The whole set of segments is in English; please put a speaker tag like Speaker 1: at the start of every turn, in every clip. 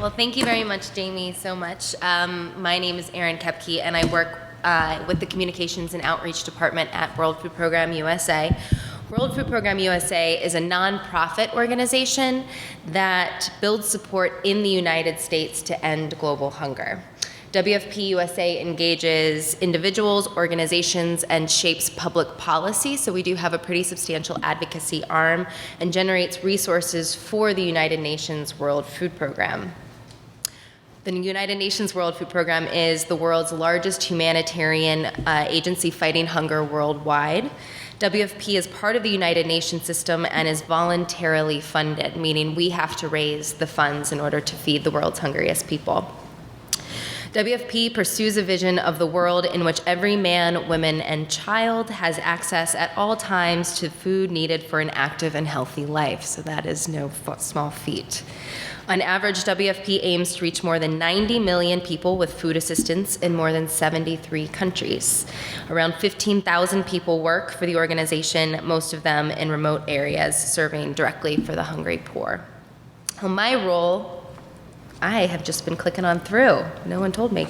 Speaker 1: Well, thank you very much, Jamie, so much. My name is ERIN KOEPKE, and I work with the Communications and Outreach Department at World Food Program USA. World Food Program USA is a nonprofit organization that builds support in the United States to end global hunger. WFP USA engages individuals, organizations, and shapes public policy, so we do have a pretty substantial advocacy arm and generates resources for the United Nations World Food Program. The United Nations World Food Program is the world's largest humanitarian agency fighting hunger worldwide. WFP is part of the United Nations system and is voluntarily funded, meaning we have to raise the funds in order to feed the world's hungriest people. WFP pursues a vision of the world in which every man, woman, and child has access at all times to food needed for an active and healthy life. So that is no small feat. On average, WFP aims to reach more than 90 million people with food assistance in more than 73 countries. Around 15,000 people work for the organization, most of them in remote areas, serving directly for the hungry poor. Well, my role, I have just been clicking on through. No one told me.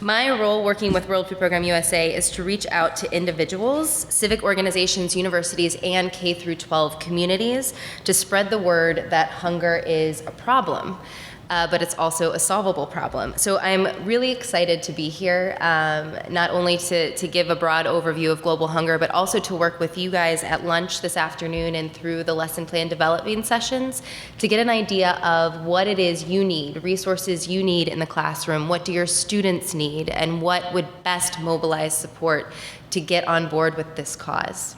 Speaker 1: My role working with World Food Program USA is to reach out to individuals, civic organizations, universities, and K-12 communities to spread the word that hunger is a problem, but it's also a solvable problem. So I'm really excited to be here, not only to give a broad overview of global hunger, but also to work with you guys at lunch this afternoon and through the lesson plan developing sessions to get an idea of what it is you need, resources you need in the classroom, what do your students need, and what would best mobilize support to get on board with this cause.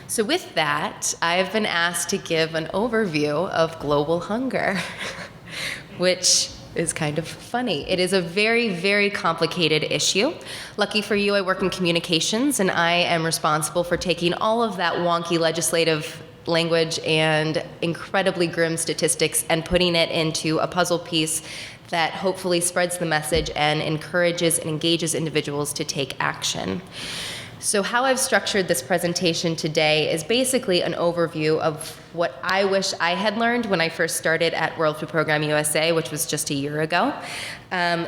Speaker 1: So with that, I've been asked to give an overview of global hunger. Which is kind of funny. It is a very, very complicated issue. Lucky for you, I work in communications, and I am responsible for taking all of that wonky legislative language and incredibly grim statistics and putting it into a puzzle piece that hopefully spreads the message and encourages and engages individuals to take action. So how I've structured this presentation today is basically an overview of what I wish I had learned when I first started at World Food Program USA, which was just a year ago.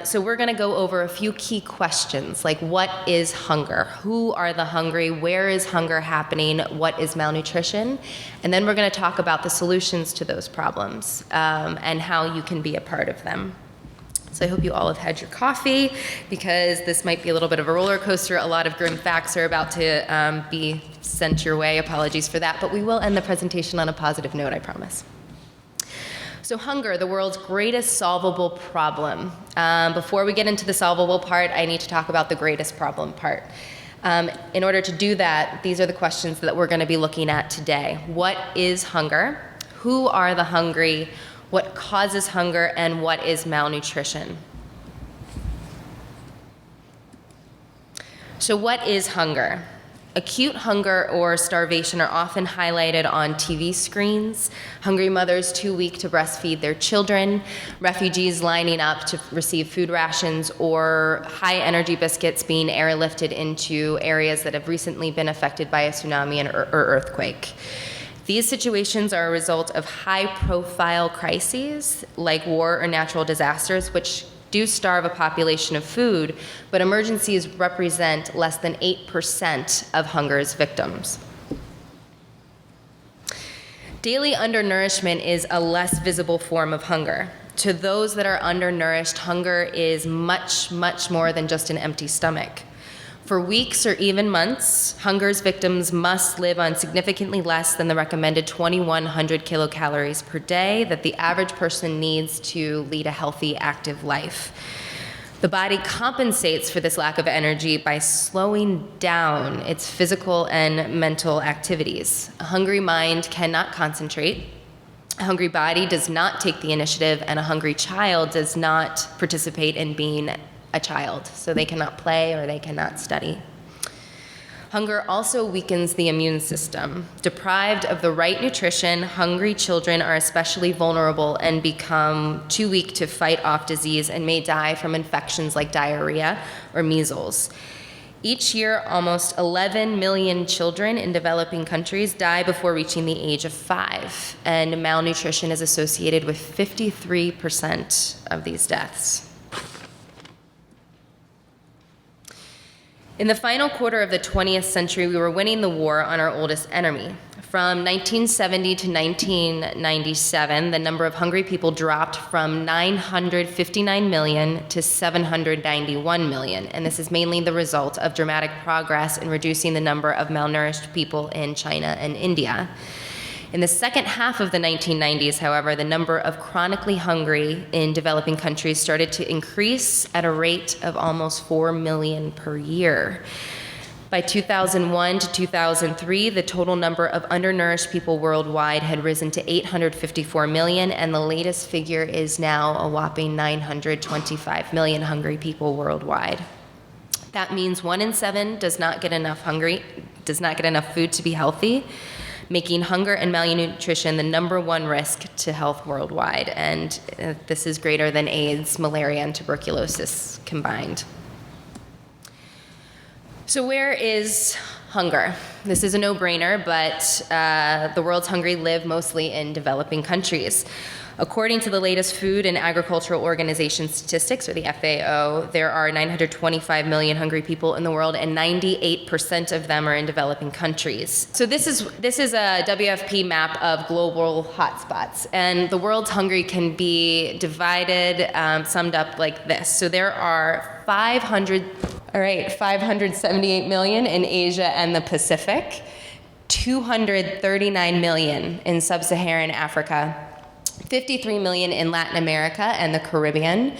Speaker 1: So we're going to go over a few key questions, like what is hunger? Who are the hungry? Where is hunger happening? What is malnutrition? And then we're going to talk about the solutions to those problems and how you can be a part of them. So I hope you all have had your coffee, because this might be a little bit of a roller coaster. A lot of grim facts are about to be sent your way. Apologies for that, but we will end the presentation on a positive note, I promise. So hunger, the world's greatest solvable problem. Before we get into the solvable part, I need to talk about the greatest problem part. In order to do that, these are the questions that we're going to be looking at today. What is hunger? Who are the hungry? What causes hunger, and what is malnutrition? So what is hunger? Acute hunger or starvation are often highlighted on TV screens. Hungry mothers too weak to breastfeed their children, refugees lining up to receive food rations, or high-energy biscuits being airlifted into areas that have recently been affected by a tsunami or earthquake. These situations are a result of high-profile crises like war or natural disasters, which do starve a population of food, but emergencies represent less than 8% of hunger's victims. Daily undernourishment is a less visible form of hunger. To those that are undernourished, hunger is much, much more than just an empty stomach. For weeks or even months, hunger's victims must live on significantly less than the recommended 2,100 kilocalories per day that the average person needs to lead a healthy, active life. The body compensates for this lack of energy by slowing down its physical and mental activities. A hungry mind cannot concentrate. A hungry body does not take the initiative, and a hungry child does not participate in being a child, so they cannot play or they cannot study. Hunger also weakens the immune system. Deprived of the right nutrition, hungry children are especially vulnerable and become too weak to fight off disease and may die from infections like diarrhea or measles. Each year, almost 11 million children in developing countries die before reaching the age of 5, and malnutrition is associated with 53% of these deaths. In the final quarter of the 20th century, we were winning the war on our oldest enemy. From 1970 to 1997, the number of hungry people dropped from 959 million to 791 million, and this is mainly the result of dramatic progress in reducing the number of malnourished people in China and India. In the second half of the 1990s, however, the number of chronically hungry in developing countries started to increase at a rate of almost 4 million per year. By 2001 to 2003, the total number of undernourished people worldwide had risen to 854 million, and the latest figure is now a whopping 925 million hungry people worldwide. That means 1 in 7 does not get enough food to be healthy, making hunger and malnutrition the #1 risk to health worldwide. And this is greater than AIDS, malaria, and tuberculosis combined. So where is hunger? This is a no-brainer, but the world's hungry live mostly in developing countries. According to the latest Food and Agricultural Organization statistics, or the FAO, there are 925 million hungry people in the world, and 98% of them are in developing countries. So this is a WFP map of global hotspots, and the world's hungry can be divided, summed up like this. So there are 578 million in Asia and the Pacific, 239 million in sub-Saharan Africa, 53 million in Latin America and the Caribbean,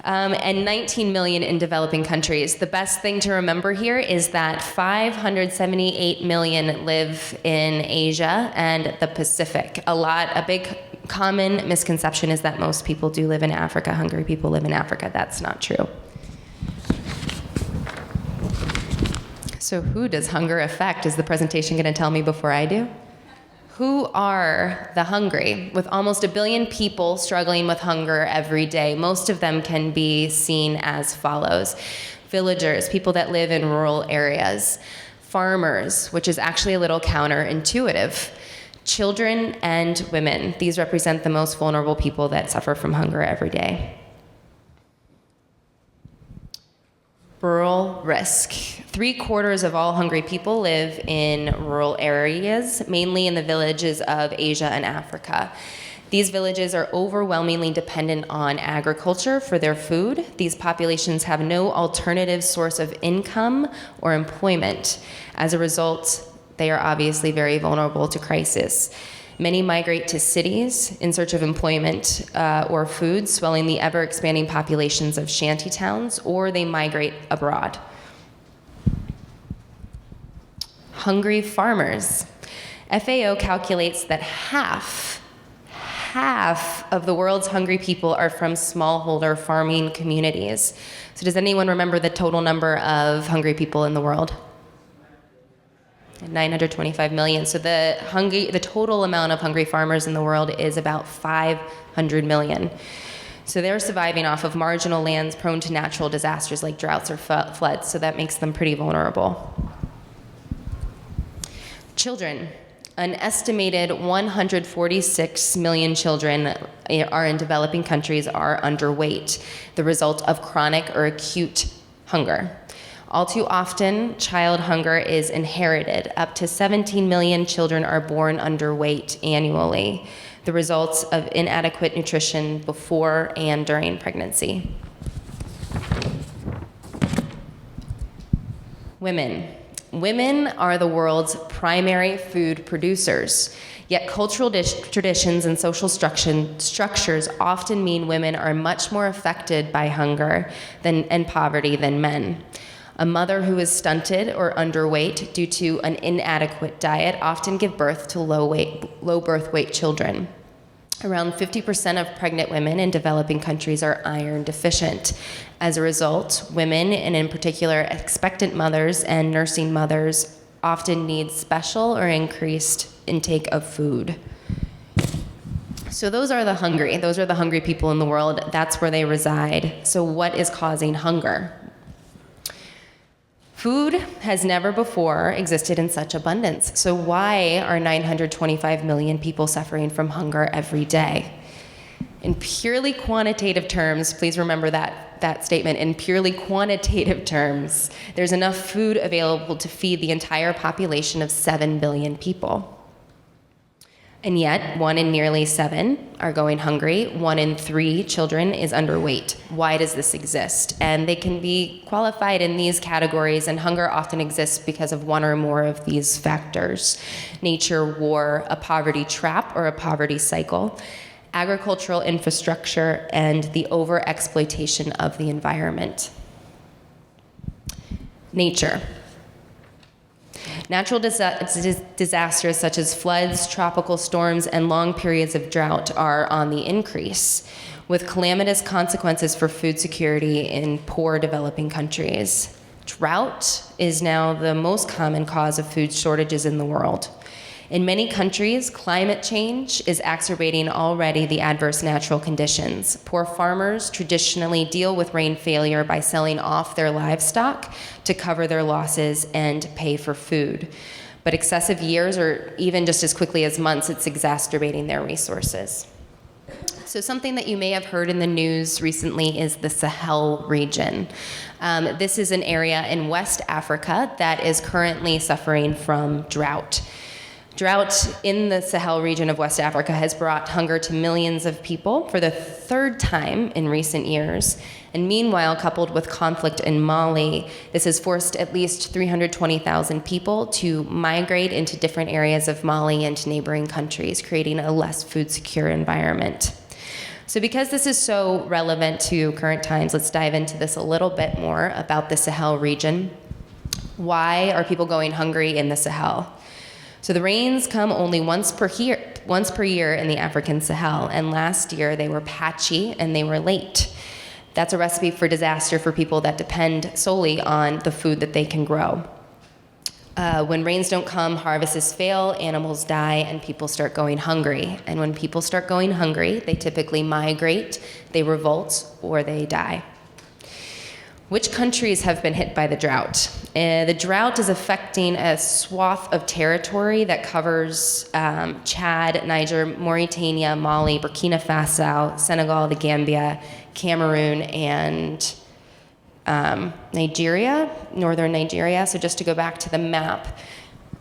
Speaker 1: and 19 million in developing countries. The best thing to remember here is that 578 million live in Asia and the Pacific. A big common misconception is that most people do live in Africa. Hungry people live in Africa. That's not true. So who does hunger affect? Is the presentation going to tell me before I do? Who are the hungry? With almost 1 billion people struggling with hunger every day, most of them can be seen as follows. Villagers, people that live in rural areas. Farmers, which is actually a little counterintuitive. Children and women. These represent the most vulnerable people that suffer from hunger every day. Rural risk. 3/4 of all hungry people live in rural areas, mainly in the villages of Asia and Africa. These villages are overwhelmingly dependent on agriculture for their food. These populations have no alternative source of income or employment. As a result, they are obviously very vulnerable to crisis. Many migrate to cities in search of employment or food, swelling the ever-expanding populations of shanty towns, or they migrate abroad. Hungry farmers. FAO calculates that half of the world's hungry people are from smallholder farming communities. So does anyone remember the total number of hungry people in the world? 925 million. So the total amount of hungry farmers in the world is about 500 million. So they're surviving off of marginal lands prone to natural disasters like droughts or floods, so that makes them pretty vulnerable. Children. An estimated 146 million children are in developing countries are underweight, the result of chronic or acute hunger. All too often, child hunger is inherited. Up to 17 million children are born underweight annually, the results of inadequate nutrition before and during pregnancy. Women. Women are the world's primary food producers, yet cultural traditions and social structures often mean women are much more affected by hunger and poverty than men. A mother who is stunted or underweight due to an inadequate diet often give birth to low birth weight children. Around 50% of pregnant women in developing countries are iron deficient. As a result, women, and in particular expectant mothers and nursing mothers, often need special or increased intake of food. So those are the hungry. Those are the hungry people in the world. That's where they reside. So what is causing hunger? Food has never before existed in such abundance. So why are 925 million people suffering from hunger every day? In purely quantitative terms, please remember that statement, in purely quantitative terms, there's enough food available to feed the entire population of 7 billion people. And yet, 1 in nearly 7 are going hungry. 1 in 3 children is underweight. Why does this exist? And they can be qualified in these categories, and hunger often exists because of one or more of these factors: nature, war, a poverty trap or a poverty cycle, agricultural infrastructure, and the overexploitation of the environment. Nature. Natural disasters such as floods, tropical storms, and long periods of drought are on the increase, with calamitous consequences for food security in poor developing countries. Drought is now the most common cause of food shortages in the world. In many countries, climate change is exacerbating already the adverse natural conditions. Poor farmers traditionally deal with rain failure by selling off their livestock to cover their losses and pay for food. But excessive years, or even just as quickly as months, it's exacerbating their resources. So something that you may have heard in the news recently is the Sahel region. This is an area in West Africa that is currently suffering from drought. Drought in the Sahel region of West Africa has brought hunger to millions of people for the 3rd time in recent years. And meanwhile, coupled with conflict in Mali, this has forced at least 320,000 people to migrate into different areas of Mali and neighboring countries, creating a less food secure environment. So because this is so relevant to current times, let's dive into this a little bit more about the Sahel region. Why are people going hungry in the Sahel? So the rains come only once per year in the African Sahel, and last year they were patchy and they were late. That's a recipe for disaster for people that depend solely on the food that they can grow. When rains don't come, harvests fail, animals die, and people start going hungry. And when people start going hungry, they typically migrate, they revolt, or they die. Which countries have been hit by the drought? The drought is affecting a swath of territory that covers Chad, Niger, Mauritania, Mali, Burkina Faso, Senegal, the Gambia, Cameroon, and Nigeria, northern Nigeria. So just to go back to the map,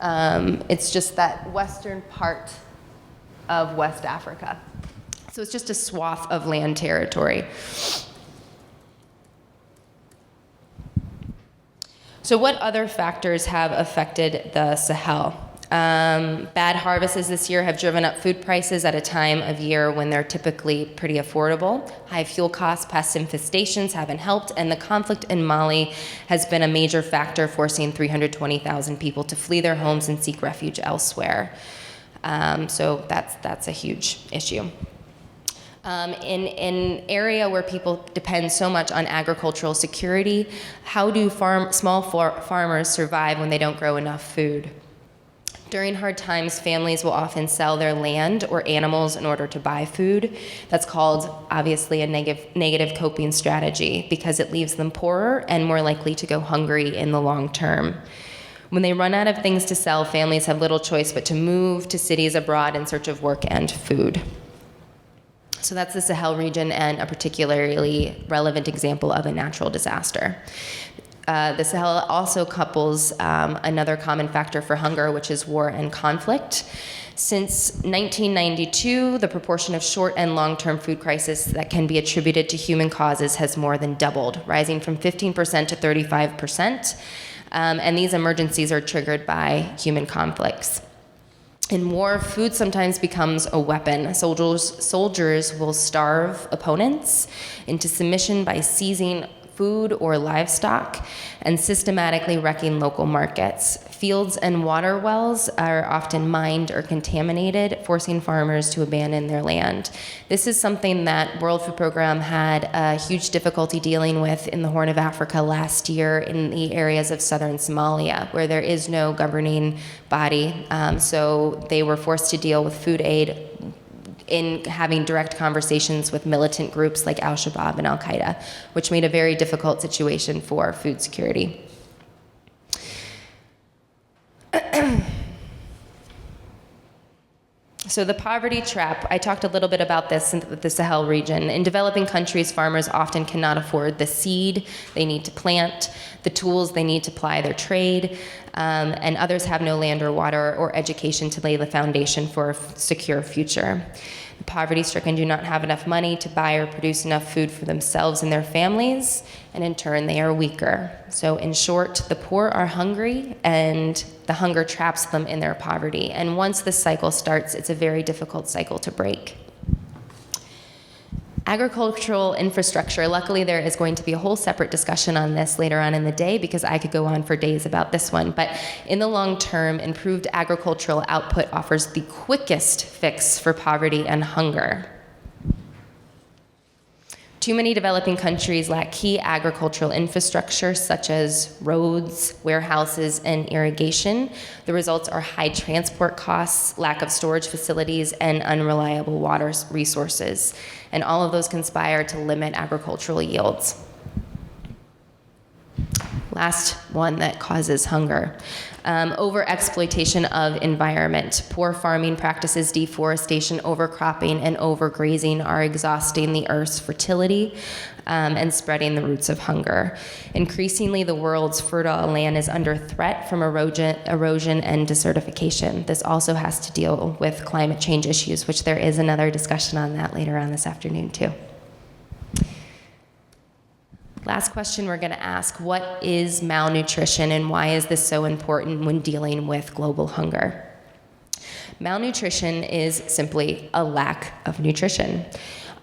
Speaker 1: it's just that western part of West Africa. So it's just a swath of land territory. So what other factors have affected the Sahel? Bad harvests this year have driven up food prices at a time of year when they're typically pretty affordable. High fuel costs, pest infestations haven't helped, and the conflict in Mali has been a major factor, forcing 320,000 people to flee their homes and seek refuge elsewhere. So that's a huge issue. In an area where people depend so much on agricultural security, how do small farmers survive when they don't grow enough food? During hard times, families will often sell their land or animals in order to buy food. That's called, obviously, a negative coping strategy because it leaves them poorer and more likely to go hungry in the long term. When they run out of things to sell, families have little choice but to move to cities abroad in search of work and food. So that's the Sahel region and a particularly relevant example of a natural disaster. The Sahel also couples another common factor for hunger, which is war and conflict. Since 1992, the proportion of short and long-term food crises that can be attributed to human causes has more than doubled, rising from 15% to 35%. And these emergencies are triggered by human conflicts. In war, food sometimes becomes a weapon. Soldiers will starve opponents into submission by seizing food or livestock and systematically wrecking local markets. Fields and water wells are often mined or contaminated, forcing farmers to abandon their land. This is something that World Food Program had a huge difficulty dealing with in the Horn of Africa last year in the areas of southern Somalia, where there is no governing body. So they were forced to deal with food aid in having direct conversations with militant groups like Al-Shabaab and Al-Qaeda, which made a very difficult situation for food security. So the poverty trap, I talked a little bit about this in the Sahel region. In developing countries, farmers often cannot afford the seed they need to plant, the tools they need to ply their trade, and others have no land or water or education to lay the foundation for a secure future. The poverty-stricken do not have enough money to buy or produce enough food for themselves and their families, and in turn, they are weaker. So in short, the poor are hungry, and the hunger traps them in their poverty. And once this cycle starts, it's a very difficult cycle to break. Agricultural infrastructure, luckily there is going to be a whole separate discussion on this later on in the day because I could go on for days about this one. But in the long term, improved agricultural output offers the quickest fix for poverty and hunger. Too many developing countries lack key agricultural infrastructure such as roads, warehouses, and irrigation. The results are high transport costs, lack of storage facilities, and unreliable water resources. And all of those conspire to limit agricultural yields. Last one that causes hunger. Overexploitation of environment. Poor farming practices, deforestation, overcropping, and overgrazing are exhausting the earth's fertility and spreading the roots of hunger. Increasingly, the world's fertile land is under threat from erosion and desertification. This also has to deal with climate change issues, which there is another discussion on that later on this afternoon, too. Last question we're going to ask, what is malnutrition and why is this so important when dealing with global hunger? Malnutrition is simply a lack of nutrition.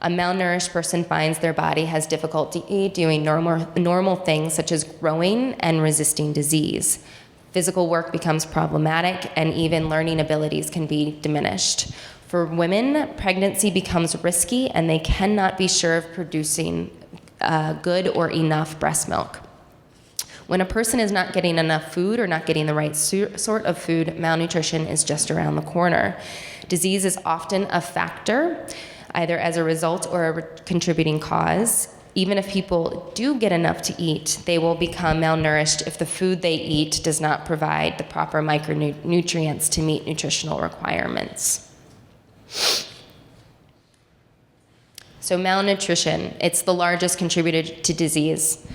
Speaker 1: A malnourished person finds their body has difficulty doing normal things such as growing and resisting disease. Physical work becomes problematic and even learning abilities can be diminished. For women, pregnancy becomes risky and they cannot be sure of producing good or enough breast milk. When a person is not getting enough food or not getting the right sort of food, malnutrition is just around the corner. Disease is often a factor, either as a result or a contributing cause. Even if people do get enough to eat, they will become malnourished if the food they eat does not provide the proper micronutrients to meet nutritional requirements. So malnutrition, it's the largest contributor to disease.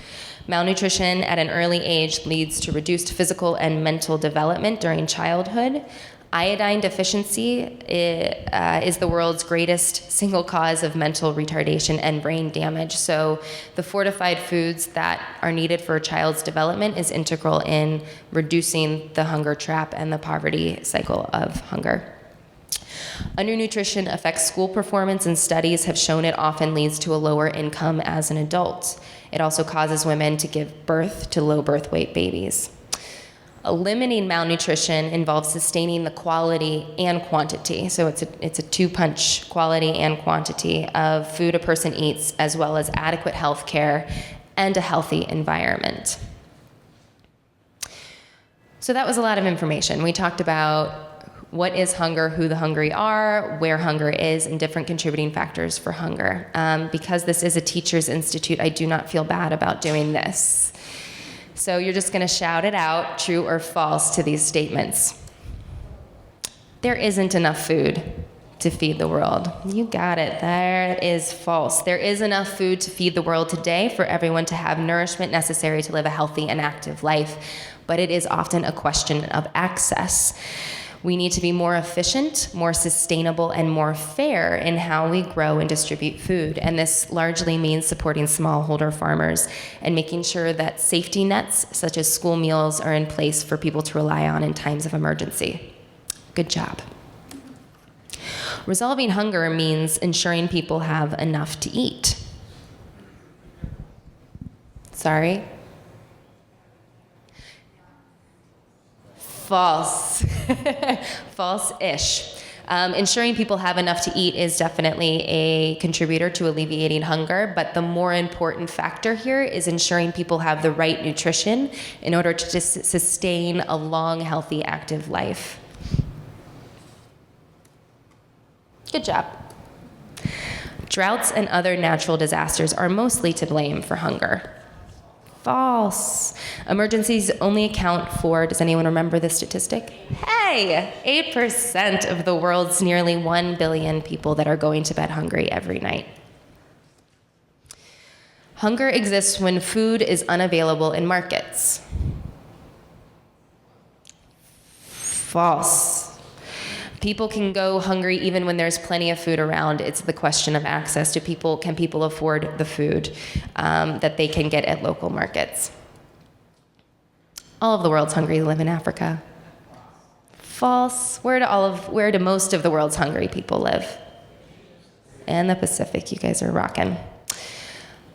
Speaker 1: Malnutrition at an early age leads to reduced physical and mental development during childhood. Iodine deficiency is the world's greatest single cause of mental retardation and brain damage. So the fortified foods that are needed for a child's development is integral in reducing the hunger trap and the poverty cycle of hunger. Undernutrition affects school performance, and studies have shown it often leads to a lower income as an adult. It also causes women to give birth to low birth weight babies. Eliminating malnutrition involves sustaining the quality and quantity. So it's a two-punch, quality and quantity of food a person eats, as well as adequate health care and a healthy environment. So that was a lot of information. We talked about what is hunger, who the hungry are, where hunger is, and different contributing factors for hunger. Because this is a teacher's institute, I do not feel bad about doing this. So you're just going to shout it out, true or false, to these statements. There isn't enough food to feed the world. You got it. That is false. There is enough food to feed the world today for everyone to have nourishment necessary to live a healthy and active life, but it is often a question of access. We need to be more efficient, more sustainable, and more fair in how we grow and distribute food. And this largely means supporting smallholder farmers and making sure that safety nets, such as school meals, are in place for people to rely on in times of emergency. Good job. Resolving hunger means ensuring people have enough to eat. Sorry? False. False-ish. Ensuring people have enough to eat is definitely a contributor to alleviating hunger, but the more important factor here is ensuring people have the right nutrition in order to sustain a long, healthy, active life. Good job. Droughts and other natural disasters are mostly to blame for hunger. False. Emergencies only account for, does anyone remember this statistic? Hey, 8% of the world's nearly 1 billion people that are going to bed hungry every night. Hunger exists when food is unavailable in markets. False. People can go hungry even when there's plenty of food around. It's the question of access to people. Can people afford the food that they can get at local markets? All of the world's hungry live in Africa. False. Where do most of the world's hungry people live? In the Pacific. You guys are rocking.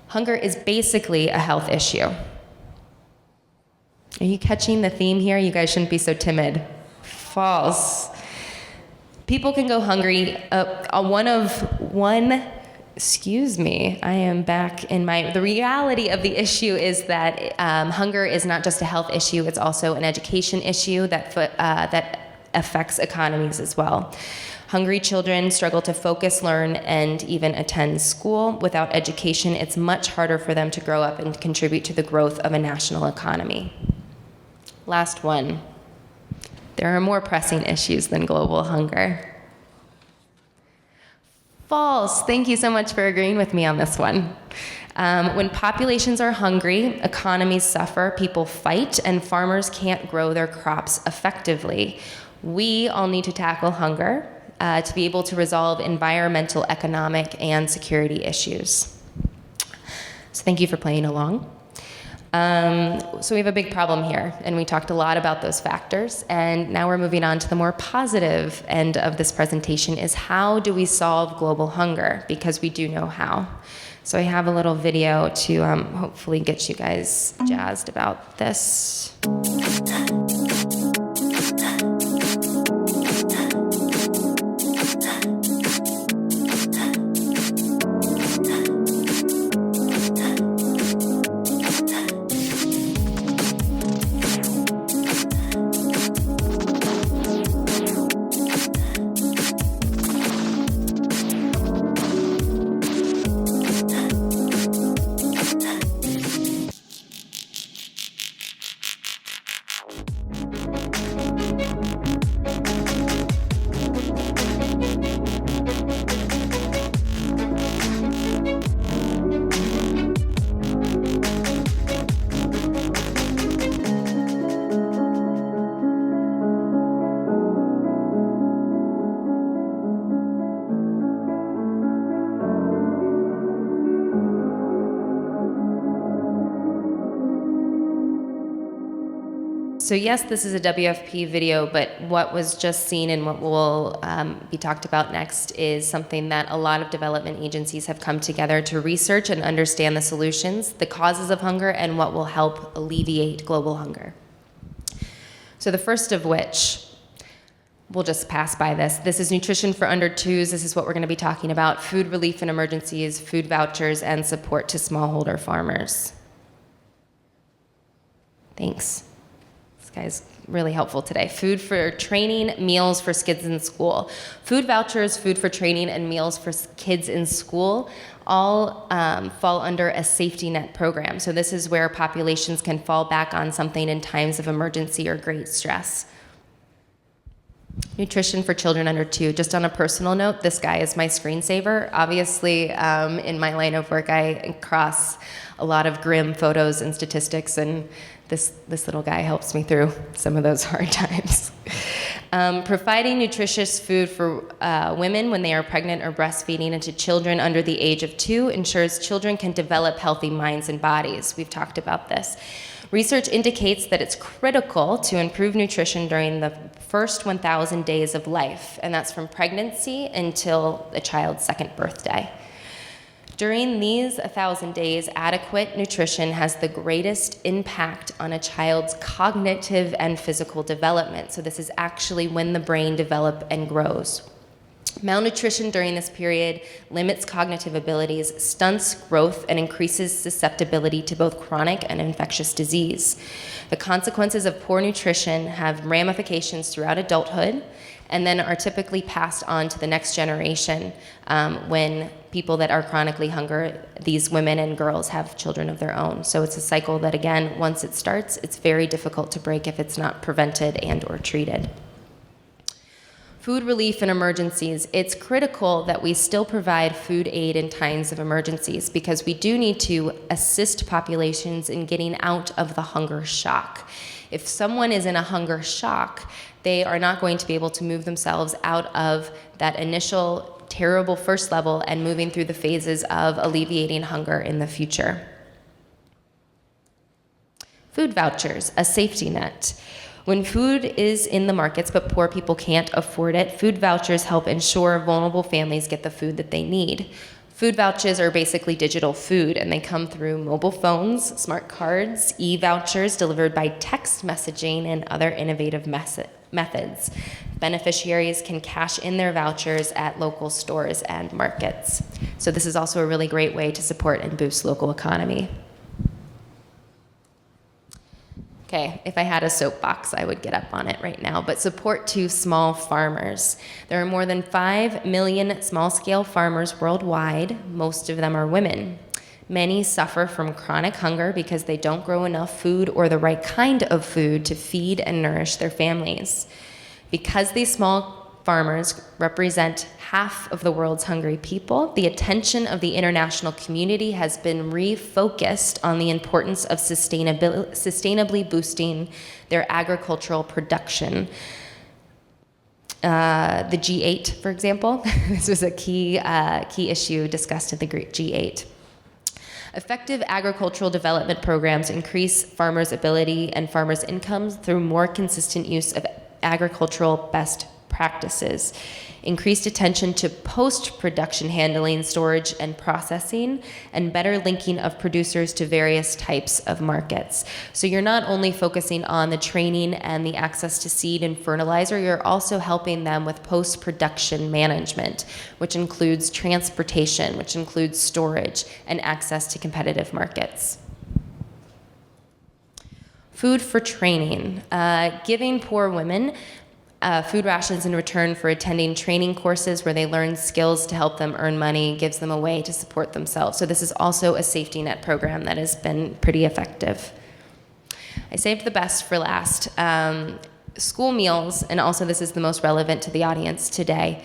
Speaker 1: Hunger is basically a health issue. Are you catching the theme here? You guys shouldn't be so timid. False. People can go hungry. Excuse me, I am back in the reality of the issue is that hunger is not just a health issue, it's also an education issue that affects economies as well. Hungry children struggle to focus, learn, and even attend school. Without education, it's much harder for them to grow up and contribute to the growth of a national economy. Last one. There are more pressing issues than global hunger. False. Thank you so much for agreeing with me on this one. When populations are hungry, economies suffer, people fight, and farmers can't grow their crops effectively. We all need to tackle hunger to be able to resolve environmental, economic, and security issues. So thank you for playing along. So we have a big problem here, and we talked a lot about those factors, and now we're moving on to the more positive end of this presentation is how do we solve global hunger, because we do know how. So I have a little video to hopefully get you guys jazzed about this. So yes, this is a WFP video, but what was just seen and what will be talked about next is something that a lot of development agencies have come together to research and understand the solutions, the causes of hunger, and what will help alleviate global hunger. So the first of which, we'll just pass by this. This is nutrition for under twos. This is what we're going to be talking about. Food relief in emergencies, food vouchers, and support to smallholder farmers. Thanks. Guys, really helpful today. Food for training, meals for kids in school. Food vouchers, food for training, and meals for kids in school all fall under a safety net program. So this is where populations can fall back on something in times of emergency or great stress. Nutrition for children under 2. Just on a personal note, this guy is my screensaver. Obviously, in my line of work, I cross a lot of grim photos and statistics, and this little guy helps me through some of those hard times. Providing nutritious food for women when they are pregnant or breastfeeding and to children under the age of 2 ensures children can develop healthy minds and bodies. We've talked about this. Research indicates that it's critical to improve nutrition during the first 1,000 days of life, and that's from pregnancy until the child's second birthday. During these 1,000 days, adequate nutrition has the greatest impact on a child's cognitive and physical development. So this is actually when the brain develops and grows. Malnutrition during this period limits cognitive abilities, stunts growth, and increases susceptibility to both chronic and infectious disease. The consequences of poor nutrition have ramifications throughout adulthood, and then are typically passed on to the next generation when people that are chronically hungry, these women and girls, have children of their own. So it's a cycle that, again, once it starts, it's very difficult to break if it's not prevented and or treated. Food relief in emergencies. It's critical that we still provide food aid in times of emergencies because we do need to assist populations in getting out of the hunger shock. If someone is in a hunger shock, they are not going to be able to move themselves out of that initial terrible first level and moving through the phases of alleviating hunger in the future. Food vouchers, a safety net. When food is in the markets but poor people can't afford it, food vouchers help ensure vulnerable families get the food that they need. Food vouchers are basically digital food, and they come through mobile phones, smart cards, e-vouchers delivered by text messaging, and other innovative methods. Beneficiaries can cash in their vouchers at local stores and markets. So this is also a really great way to support and boost local economy. Okay, if I had a soapbox, I would get up on it right now, but support to small farmers. There are more than 5 million small-scale farmers worldwide. Most of them are women. Many suffer from chronic hunger because they don't grow enough food or the right kind of food to feed and nourish their families. Because these small farmers represent half of the world's hungry people, the attention of the international community has been refocused on the importance of sustainably boosting their agricultural production. The G8, for example, this was a key issue discussed at the G8. Effective agricultural development programs increase farmers' ability and farmers' incomes through more consistent use of agricultural best practices, increased attention to post-production handling, storage, and processing, and better linking of producers to various types of markets. So you're not only focusing on the training and the access to seed and fertilizer, you're also helping them with post-production management, which includes transportation, which includes storage, and access to competitive markets. Food for training. Giving poor women food rations in return for attending training courses where they learn skills to help them earn money, gives them a way to support themselves. So this is also a safety net program that has been pretty effective. I saved the best for last. School meals, and also this is the most relevant to the audience today.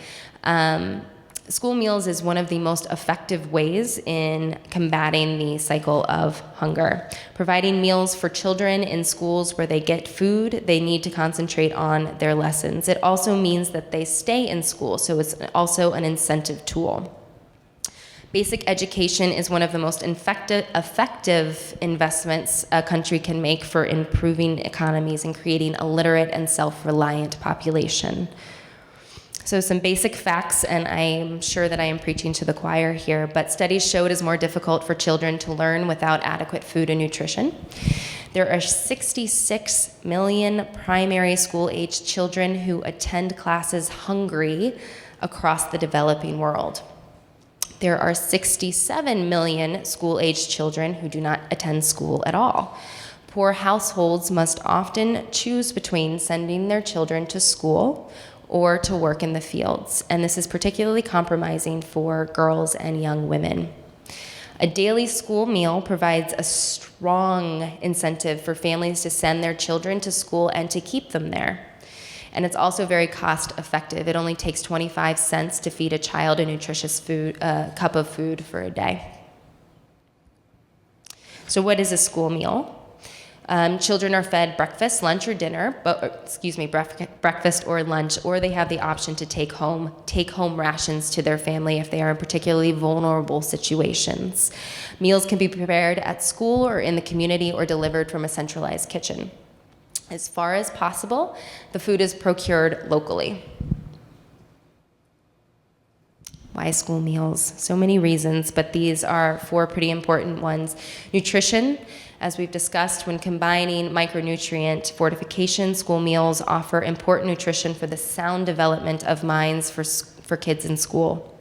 Speaker 1: School meals is one of the most effective ways in combating the cycle of hunger. Providing meals for children in schools where they get food, they need to concentrate on their lessons. It also means that they stay in school, so it's also an incentive tool. Basic education is one of the most effective investments a country can make for improving economies and creating a literate and self-reliant population. So some basic facts, and I'm sure that I am preaching to the choir here, but studies show it is more difficult for children to learn without adequate food and nutrition. There are 66 million primary school-aged children who attend classes hungry across the developing world. There are 67 million school-aged children who do not attend school at all. Poor households must often choose between sending their children to school or to work in the fields, and this is particularly compromising for girls and young women. A daily school meal provides a strong incentive for families to send their children to school and to keep them there. And it's also very cost effective. It only takes 25 cents to feed a child a nutritious cup of food for a day. So what is a school meal? Children are fed breakfast, lunch, or dinner, breakfast or lunch, or they have the option to take home rations to their family if they are in particularly vulnerable situations. Meals can be prepared at school or in the community or delivered from a centralized kitchen. As far as possible, the food is procured locally. Why school meals? So many reasons, but these are 4 pretty important ones. Nutrition. As we've discussed, when combining micronutrient fortification, school meals offer important nutrition for the sound development of minds for kids in school.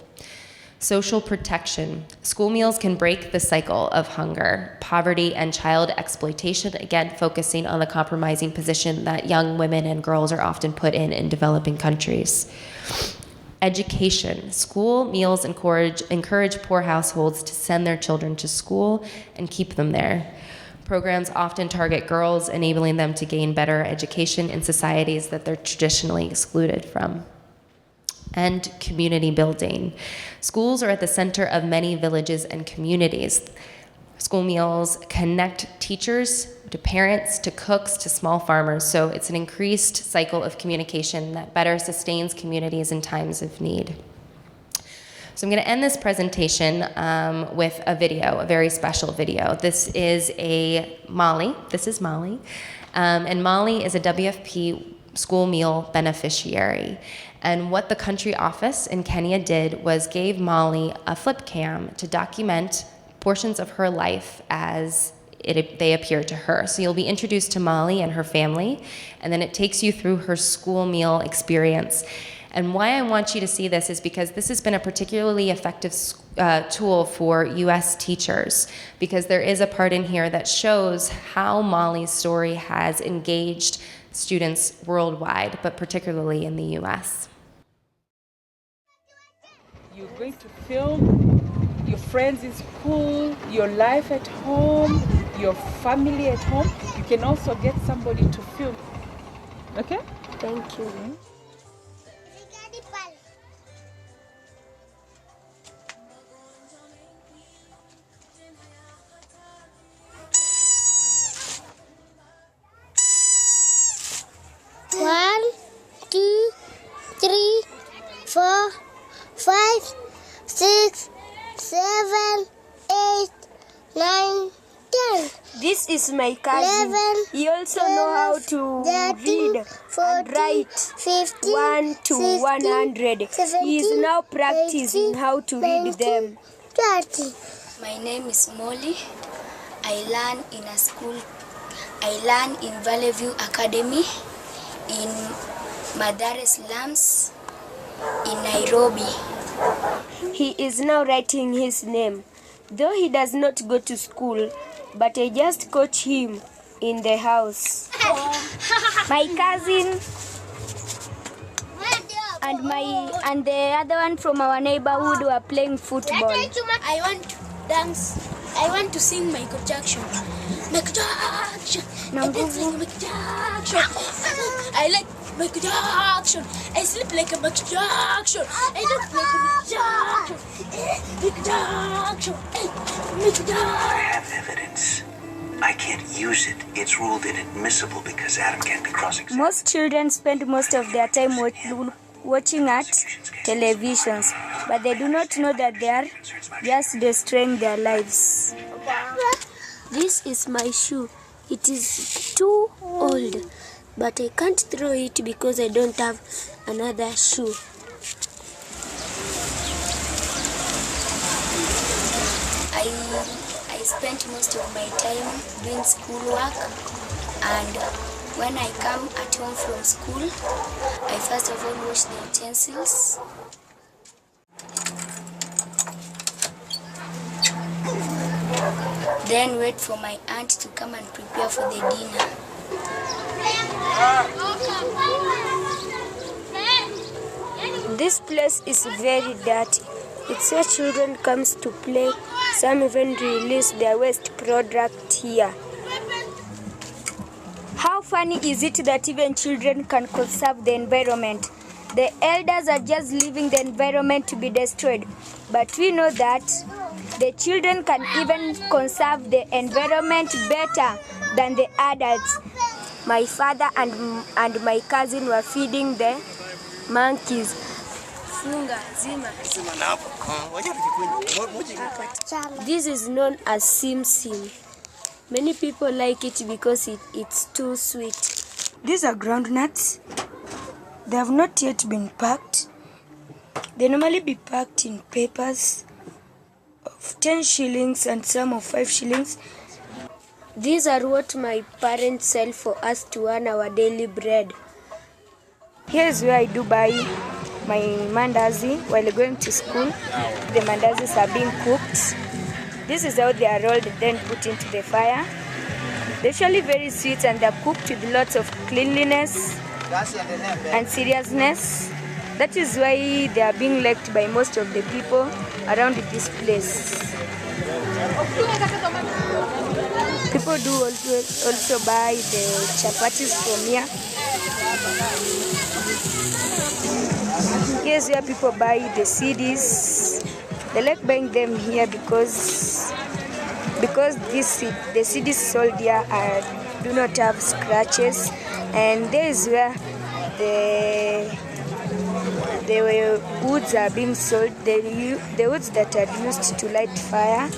Speaker 1: Social protection. School meals can break the cycle of hunger, poverty, and child exploitation, again, focusing on the compromising position that young women and girls are often put in developing countries. Education. School meals encourage poor households to send their children to school and keep them there. Programs often target girls, enabling them to gain better education in societies that they're traditionally excluded from. And community building. Schools are at the center of many villages and communities. School meals connect teachers to parents, to cooks, to small farmers, so it's an increased cycle of communication that better sustains communities in times of need. So I'm going to end this presentation with a video, a very special video. This is Molly. And Molly is a WFP school meal beneficiary. And what the country office in Kenya did was gave Molly a flip cam to document portions of her life as they appear to her. So you'll be introduced to Molly and her family, and then it takes you through her school meal experience. And why I want you to see this is because this has been a particularly effective tool for US teachers, because there is a part in here that shows how Molly's story has engaged students worldwide, but particularly in the US.
Speaker 2: You're going to film your friends in school, your life at home, your family at home. You can also get somebody to film. Okay?
Speaker 3: Thank you. One, two, three, 4, 5, 6, 7, 8, 9, 10.
Speaker 4: This is my cousin.
Speaker 3: 11,
Speaker 4: He also know how to
Speaker 3: 13,
Speaker 4: read
Speaker 3: 14,
Speaker 4: and write
Speaker 3: 15,
Speaker 4: 1 to
Speaker 3: 16,
Speaker 4: 100.
Speaker 3: 17,
Speaker 4: He is now practicing
Speaker 3: 18,
Speaker 4: how to read
Speaker 3: 19,
Speaker 4: them.
Speaker 3: 20.
Speaker 5: My name is Molly. I learn in a school. I learn in Valley View Academy in Madare slums in Nairobi.
Speaker 4: He is now writing his name. Though he does not go to school, but I just coach him in the house. My cousin and the other one from our neighborhood were playing football.
Speaker 5: I want to dance. I want to sing Michael Jackson. Michael Jackson. I dance like Michael Jackson. I like Michael Jackson. I sleep like a Michael Jackson. I dance like a Michael Jackson. Michael Jackson. Michael Jackson.
Speaker 6: I have evidence. I can't use it. It's ruled inadmissible because Adam can't be cross-examined.
Speaker 4: Most children spend most of their time watching at televisions, but they do not know that they are just destroying their lives.
Speaker 3: This is my shoe. It is too old, but I can't throw it because I don't have another shoe.
Speaker 5: I spent most of my time doing schoolwork, and when I come at home from school, I first of all wash the utensils. Then wait for my aunt to come and prepare for the dinner.
Speaker 4: This place is very dirty. It's where children comes to play. Some even release their waste product here. How funny is it that even children can conserve the environment? The elders are just leaving the environment to be destroyed. But we know that the children can even conserve the environment better than the adults. My father and my cousin were feeding the monkeys. This is known as sim sim. Many people like it because it's too sweet. These are groundnuts. They have not yet been packed. They normally be packed in papers of 10 shillings and some of 5 shillings. These are what my parents sell for us to earn our daily bread. Here's where I do buy my mandazi while going to school. The mandazis are being cooked. This is how they are rolled and then put into the fire. They're usually very sweet and they're cooked with lots of cleanliness and seriousness. That is why they are being liked by most of the people around this place. People do also buy the chapatis from here. Here's where people buy the CDs. They like buying them here because the CDs sold here do not have scratches, and there is where the woods are being sold, the woods that are used to light fire.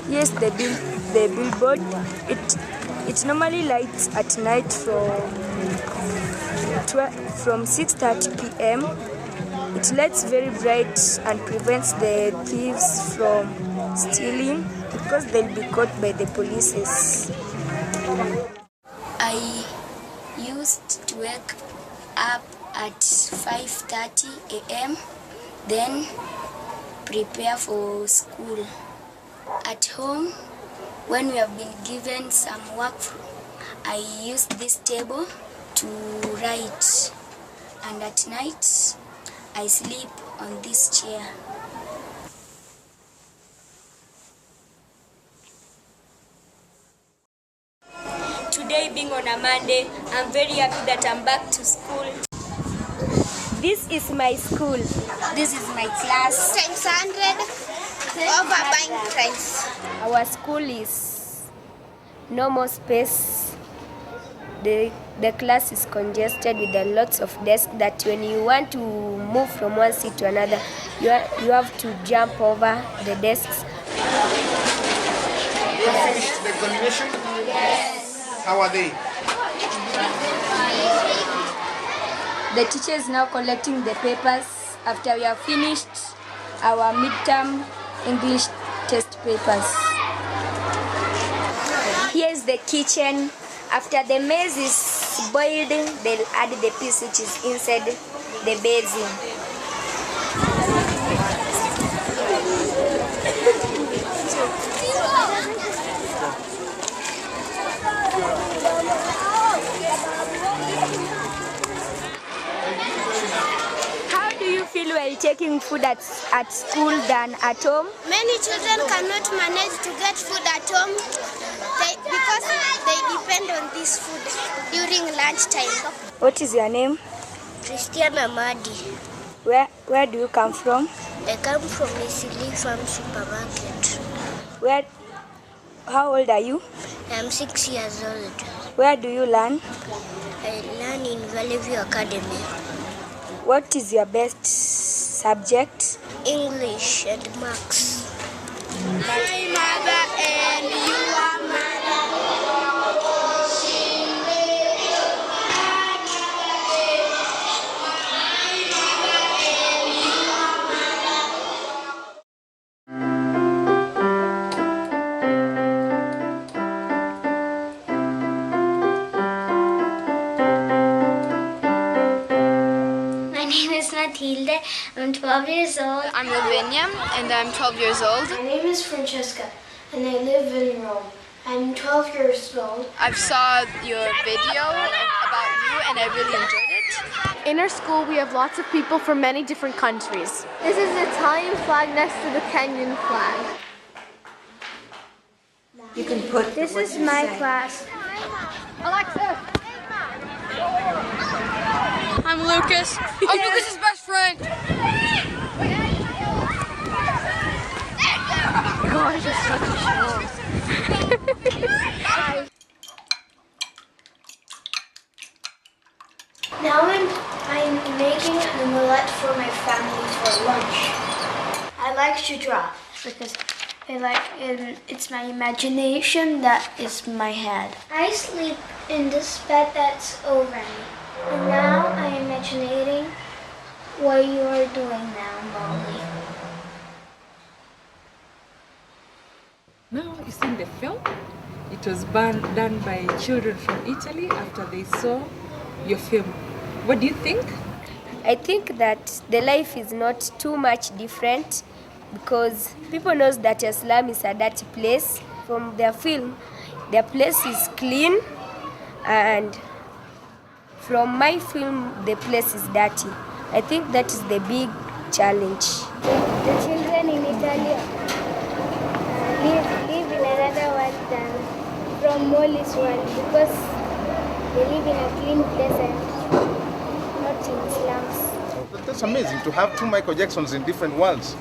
Speaker 4: Yes, the billboard, it normally lights at night from 6:30 p.m. It lights very bright and prevents the thieves from stealing because they'll be caught by the police.
Speaker 3: I used to wake up at 5:30 a.m. then prepare for school. At home, when we have been given some work, I use this table to write, and at night I sleep on this chair. Today being on a Monday, I'm very happy that I'm back to school. This is my school. This is my class.
Speaker 5: Times 100 over buying price.
Speaker 4: Our school is no more space. The class is congested with lots of desks that when you want to move from one seat to another, you have to jump over the desks.
Speaker 7: You finished the examination?
Speaker 3: Yes.
Speaker 7: How are they?
Speaker 4: The teacher is now collecting the papers after we have finished our midterm English test papers. Here's the kitchen. After the maize is boiled, they'll add the piece which is inside the basin. How do you feel while taking food at school than at home?
Speaker 5: Many children cannot manage to get food at home because they depend on this food during lunchtime.
Speaker 4: What is your name?
Speaker 3: Christiana Madi.
Speaker 4: Where do you come from?
Speaker 3: I come from Isili Farm Supermarket.
Speaker 4: How old are you?
Speaker 3: I'm 6 years old.
Speaker 4: Where do you learn?
Speaker 3: I learn in Valley View Academy.
Speaker 4: What is your best subject?
Speaker 3: English and Maths.
Speaker 5: My mother and your mother.
Speaker 3: My name is Matilde. I'm 12 years old.
Speaker 8: I'm Lavinia, and I'm 12 years old.
Speaker 9: My name is Francesca, and I live in Rome. I'm 12 years old.
Speaker 8: I've saw your video about you, and I really enjoyed it.
Speaker 10: In our school, we have lots of people from many different countries. This is the Italian flag next to the Kenyan flag.
Speaker 11: You can put
Speaker 3: This is my class.
Speaker 10: Alexa!
Speaker 8: I'm Lucas. I'm Lucas's best friend.
Speaker 10: Gosh, it's such a show.
Speaker 9: Now I'm making an omelette for my family for lunch. I like to draw because it's my imagination that is my head. I sleep in this bed that's over me. And now I'm imagining what you are doing now, Molly.
Speaker 2: Now you see in the film, it It was done by children from Italy after they saw your film. What do you think?
Speaker 4: I think that the life is not too much different because people knows that a slum is a dirty place. From their film, their place is clean, and from my film, the place is dirty. I think that is the big challenge.
Speaker 9: The children in Italy live in another world than from Molly's world because they live in a clean place and not in slums.
Speaker 7: But that's amazing to have two Michael Jacksons in different worlds.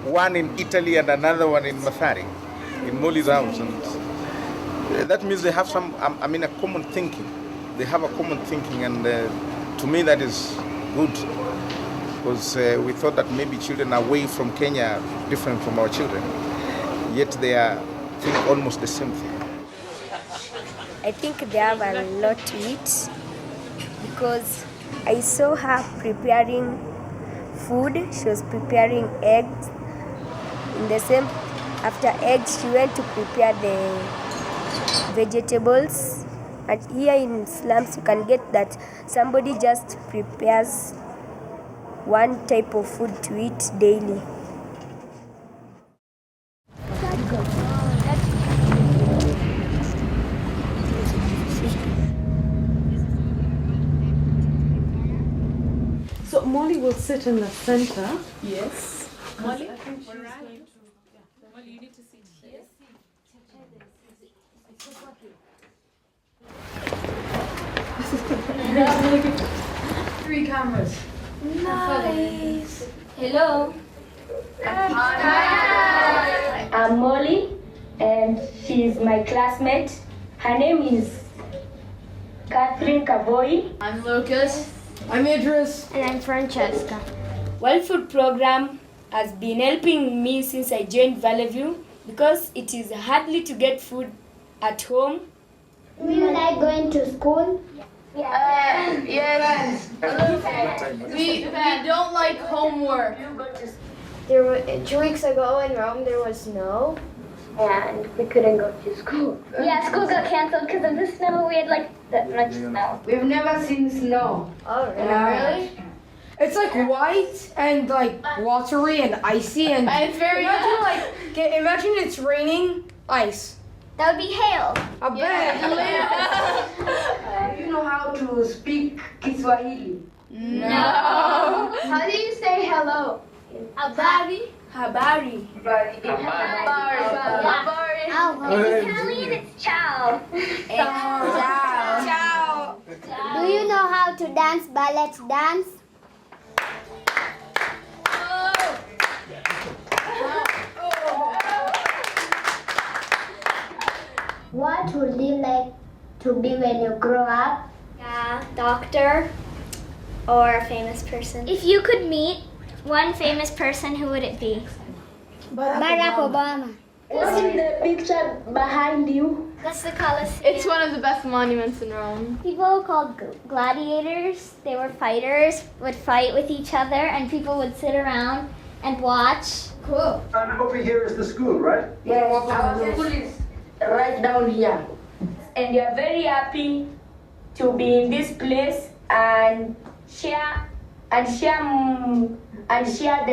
Speaker 7: One in Italy and another one in Mathari, in Molly's house. And that means they have a common thinking. They have a common thinking, and to me that is good. Because we thought that maybe children away from Kenya are different from our children, yet they are think almost the same thing.
Speaker 4: I think they have a lot to eat because I saw her preparing food. She was preparing eggs. In the same, after eggs, she went to prepare the vegetables. And here in slums, you can get that somebody just prepares one type of food to eat daily.
Speaker 11: So Molly will sit in the center.
Speaker 2: Yes. Molly? Molly, you need to sit here.
Speaker 11: 3 cameras.
Speaker 9: Nice.
Speaker 4: Hello. Hi. I'm Molly, and she's my classmate. Her name is Catherine Kavoi.
Speaker 10: I'm Lucas.
Speaker 11: I'm Idris.
Speaker 9: And I'm Francesca.
Speaker 4: World Food Program has been helping me since I joined Valley View because it is hardly to get food at home.
Speaker 9: Do you like going to school?
Speaker 10: Yes. We don't like homework.
Speaker 9: There were 2 weeks ago in Rome there was snow and we couldn't go to school.
Speaker 3: Yeah, school got canceled because of the snow. We had like that much snow.
Speaker 11: We've never seen snow.
Speaker 9: Oh, really?
Speaker 10: Really?
Speaker 11: It's like white and like watery and icy and
Speaker 10: And it's very
Speaker 11: imagine it's raining ice.
Speaker 3: That would be hail.
Speaker 11: I bet.
Speaker 12: You know how to speak Kiswahili?
Speaker 10: No.
Speaker 3: How do you say hello?
Speaker 10: Habari.
Speaker 4: Habari.
Speaker 3: Italian, it's ciao.
Speaker 4: Ciao.
Speaker 9: Do you know how to dance ballet dance? What would you like to be when you grow up?
Speaker 3: Yeah, doctor or a famous person. If you could meet one famous person, who would it be?
Speaker 9: Barack Obama.
Speaker 12: What's in the picture behind you?
Speaker 3: That's the Colosseum.
Speaker 10: It's one of the best monuments in Rome.
Speaker 3: People called gladiators, they were fighters, would fight with each other, and people would sit around and watch.
Speaker 10: Cool.
Speaker 12: And over here is the school, right?
Speaker 11: Yes, our school is right down here.
Speaker 4: And we are very happy to be in this place and share the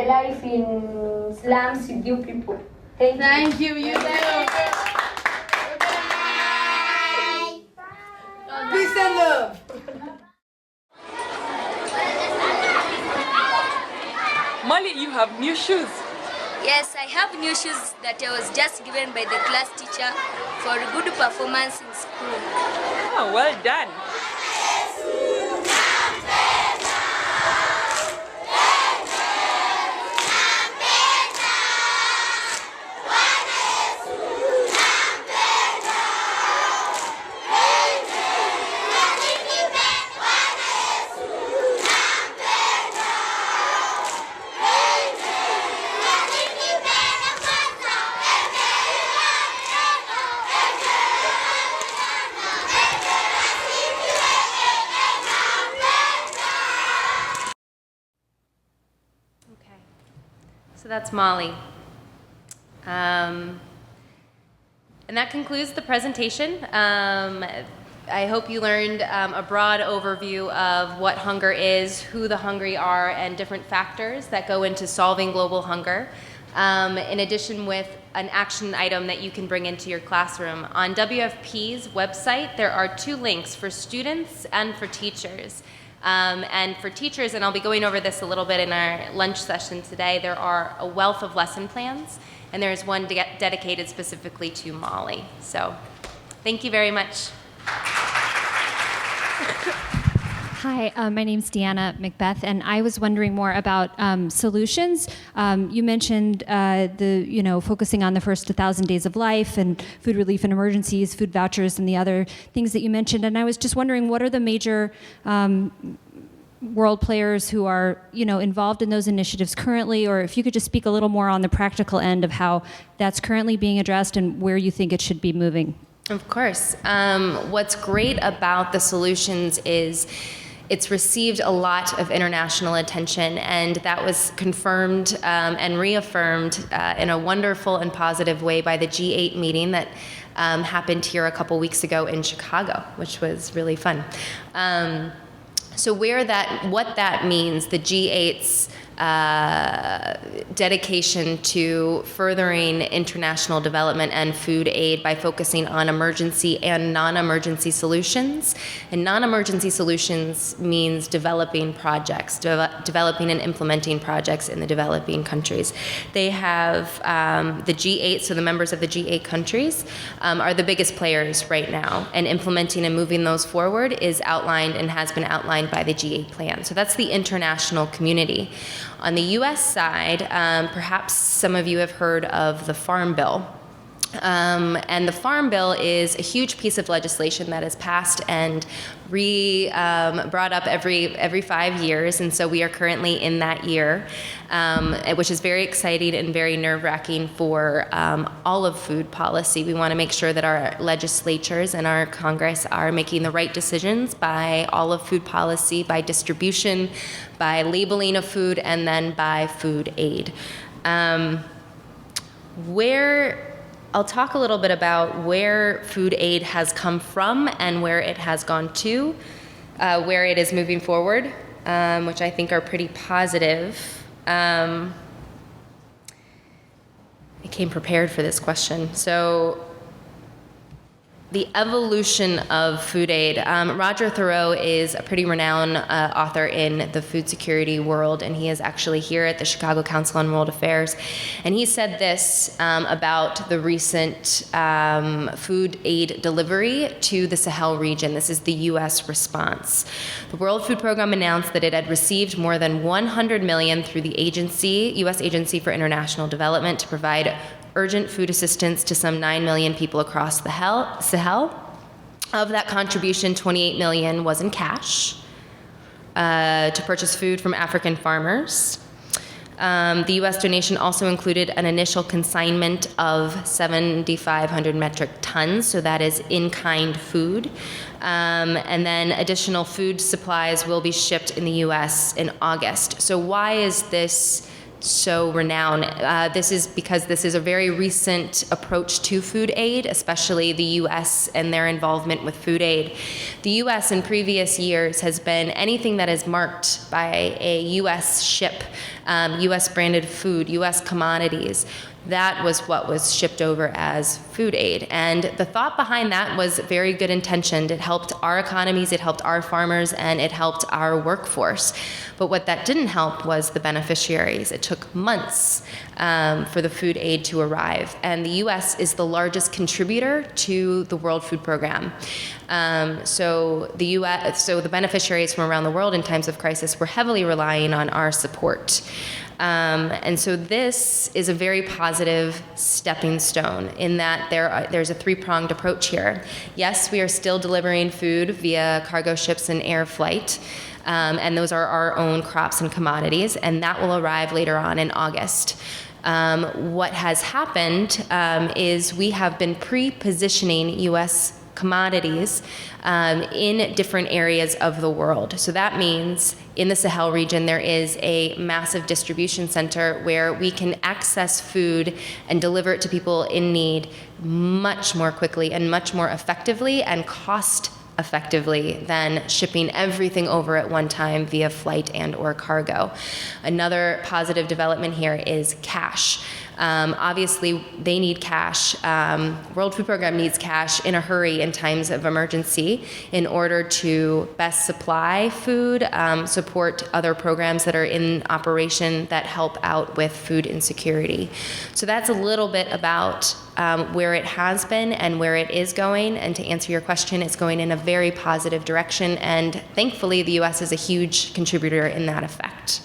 Speaker 4: life in slums with you people.
Speaker 10: Thank you. You too.
Speaker 11: Peace and love.
Speaker 2: Molly, you have new shoes.
Speaker 4: Yes, I have new shoes that I was just given by the class teacher for good performance in school.
Speaker 2: Oh, well done.
Speaker 1: So that's Molly. And that concludes the presentation. I hope you learned a broad overview of what hunger is, who the hungry are, and different factors that go into solving global hunger. In addition, with an action item that you can bring into your classroom. On WFP's website, there are 2 links for students and for teachers. And for teachers, and I'll be going over this a little bit in our lunch session today, there are a wealth of lesson plans, and there is one dedicated specifically to Mali. So thank you very much.
Speaker 13: Hi, my name's Deanna Macbeth, and I was wondering more about solutions. You mentioned focusing on the first 1,000 days of life and food relief in emergencies, food vouchers, and the other things that you mentioned. And I was just wondering, what are the major world players who are, involved in those initiatives currently, or if you could just speak a little more on the practical end of how that's currently being addressed and where you think it should be moving.
Speaker 1: Of course. What's great about the solutions is it's received a lot of international attention, and that was confirmed and reaffirmed in a wonderful and positive way by the G8 meeting that happened here a couple weeks ago in Chicago, which was really fun. So what that means, the G8's dedication to furthering international development and food aid by focusing on emergency and non-emergency solutions. And non-emergency solutions means developing projects, developing and implementing projects in the developing countries. They have the G8, so the members of the G8 countries are the biggest players right now, and implementing and moving those forward is outlined and has been outlined by the G8 plan. So that's the international community. On the U.S. side, perhaps some of you have heard of the Farm Bill. And the Farm Bill is a huge piece of legislation that is passed and brought up every 5 years, and so we are currently in that year, which is very exciting and very nerve-wracking for all of food policy. We want to make sure that our legislatures and our Congress are making the right decisions by all of food policy, by distribution, by labeling of food, and then by food aid. I'll talk a little bit about where food aid has come from and where it has gone to, where it is moving forward, which I think are pretty positive. I came prepared for this question. So, the evolution of food aid. Roger Thoreau is a pretty renowned author in the food security world, and he is actually here at the Chicago Council on World Affairs. And he said this about the recent food aid delivery to the Sahel region. This is the U.S. response. The World Food Program announced that it had received more than $100 million through the U.S. Agency for International Development to provide urgent food assistance to some 9 million people across the Sahel. Of that contribution, 28 million was in cash to purchase food from African farmers. The U.S. donation also included an initial consignment of 7,500 metric tons, so that is in-kind food. And then additional food supplies will be shipped in the U.S. in August. So why is this so renowned? This is because this is a very recent approach to food aid, especially the U.S. and their involvement with food aid. The U.S. in previous years has been anything that is marked by a U.S. ship, U.S. branded food, U.S. commodities. That was what was shipped over as food aid. And the thought behind that was very good intentioned. It helped our economies, it helped our farmers, and it helped our workforce. But what that didn't help was the beneficiaries. It took months for the food aid to arrive. And the U.S. is the largest contributor to the World Food Program. So the beneficiaries from around the world in times of crisis were heavily relying on our support. And so this is a very positive stepping stone in that there's a three-pronged approach here. Yes, we are still delivering food via cargo ships and air flight, and those are our own crops and commodities, and that will arrive later on in August. What has happened is we have been pre-positioning U.S. commodities in different areas of the world. So that means in the Sahel region, there is a massive distribution center where we can access food and deliver it to people in need much more quickly and much more effectively and cost effectively than shipping everything over at one time via flight and or cargo. Another positive development here is cash. Obviously, they need cash. World Food Program needs cash in a hurry in times of emergency in order to best supply food, support other programs that are in operation that help out with food insecurity. So that's a little bit about where it has been and where it is going. And to answer your question, it's going in a very positive direction. And thankfully, the U.S. is a huge contributor in that effect.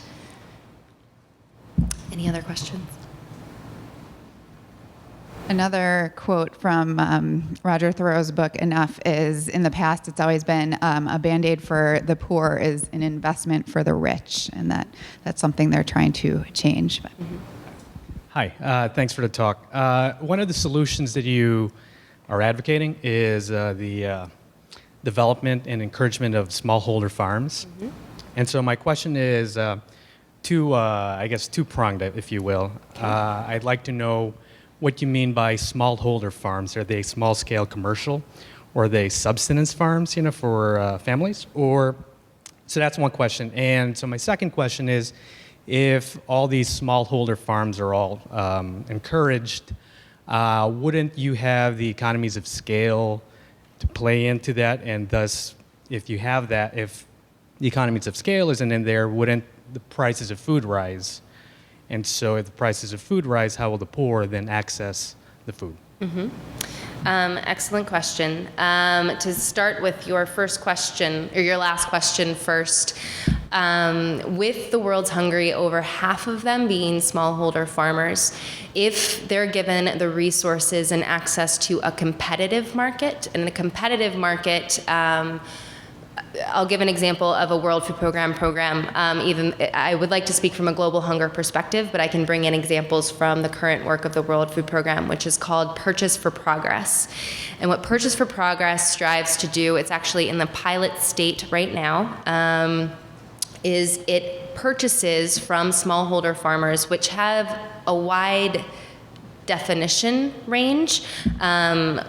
Speaker 1: Any other questions?
Speaker 14: Another quote from Roger Thoreau's book, Enough, is, in the past, it's always been a Band-Aid for the poor is an investment for the rich, and that's something they're trying to change.
Speaker 1: Mm-hmm.
Speaker 15: Hi, thanks for the talk. One of the solutions that you are advocating is the development and encouragement of smallholder farms. Mm-hmm. And so my question is two-pronged, if you will. Okay. I'd like to know what you mean by smallholder farms. Are they small-scale commercial, or are they subsistence farms, for families? So that's one question. And so my second question is, if all these smallholder farms are all encouraged, wouldn't you have the economies of scale to play into that? And thus, if you have that, if the economies of scale isn't in there, wouldn't the prices of food rise? And so if the prices of food rise, how will the poor then access the food?
Speaker 1: Mm-hmm. Excellent question. To start with your first question, or your last question first, with the world's hungry, over half of them being smallholder farmers, if they're given the resources and access to a competitive market, and the competitive market, I'll give an example of a World Food Program. I would like to speak from a global hunger perspective, but I can bring in examples from the current work of the World Food Program, which is called Purchase for Progress. And what Purchase for Progress strives to do, it's actually in the pilot state right now, is it purchases from smallholder farmers, which have a wide definition range.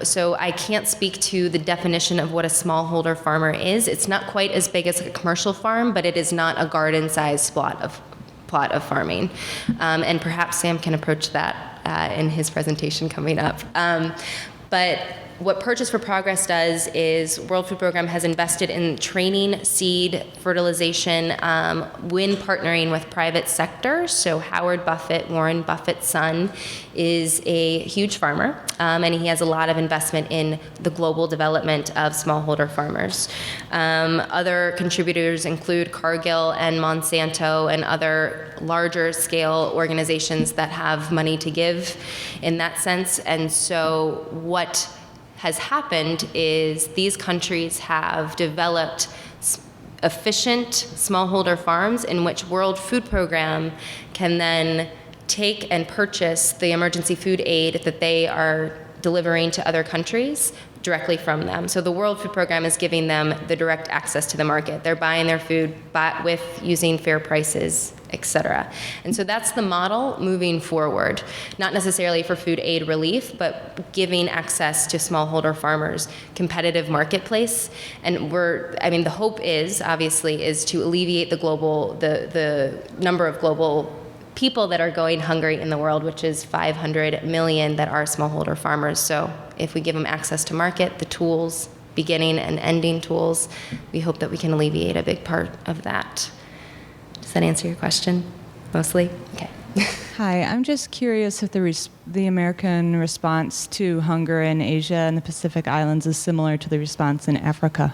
Speaker 1: So I can't speak to the definition of what a smallholder farmer is. It's not quite as big as a commercial farm, but it is not a garden-sized plot of farming. And perhaps Sam can approach that in his presentation coming up. But what Purchase for Progress does is World Food Program has invested in training, seed, fertilization, when partnering with private sector. So Howard Buffett, Warren Buffett's son, is a huge farmer, and he has a lot of investment in the global development of smallholder farmers. Other contributors include Cargill and Monsanto and other larger scale organizations that have money to give in that sense. And so what has happened is these countries have developed efficient smallholder farms in which World Food Program can then take and purchase the emergency food aid that they are delivering to other countries directly from them. So the World Food Program is giving them the direct access to the market. They're buying their food with using fair prices, etc. And so that's the model moving forward, not necessarily for food aid relief, but giving access to smallholder farmers, competitive marketplace. And the hope is, obviously, is to alleviate the number of global people that are going hungry in the world, which is 500 million that are smallholder farmers. So if we give them access to market, the tools, beginning and ending tools, we hope that we can alleviate a big part of that. Does that answer your question, mostly? Okay.
Speaker 16: Hi, I'm just curious if the American response to hunger in Asia and the Pacific Islands is similar to the response in Africa.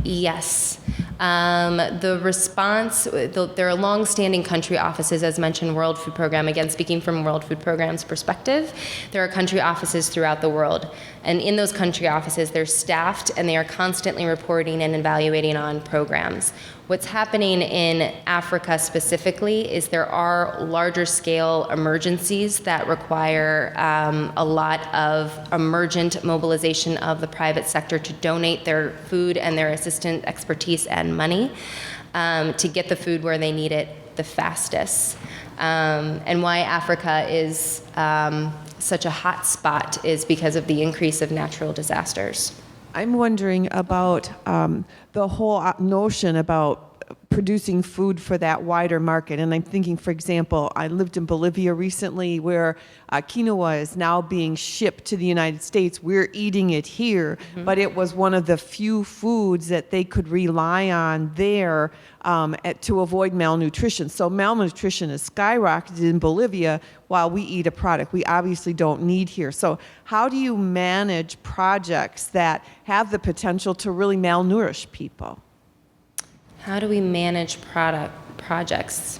Speaker 1: Yes. The response, there are long-standing country offices, as mentioned, World Food Program. Again, speaking from World Food Program's perspective, there are country offices throughout the world. And in those country offices, they're staffed and they are constantly reporting and evaluating on programs. What's happening in Africa specifically is there are larger scale emergencies that require a lot of emergent mobilization of the private sector to donate their food and their assistant expertise and money to get the food where they need it the fastest. And why Africa is such a hot spot is because of the increase of natural disasters.
Speaker 17: I'm wondering about the whole notion about producing food for that wider market. And I'm thinking, for example, I lived in Bolivia recently where quinoa is now being shipped to the United States. We're eating it here, but it was one of the few foods that they could rely on there to avoid malnutrition. So malnutrition is skyrocketed in Bolivia while we eat a product we obviously don't need here. So how do you manage projects that have the potential to really malnourish people?
Speaker 1: How do we manage projects?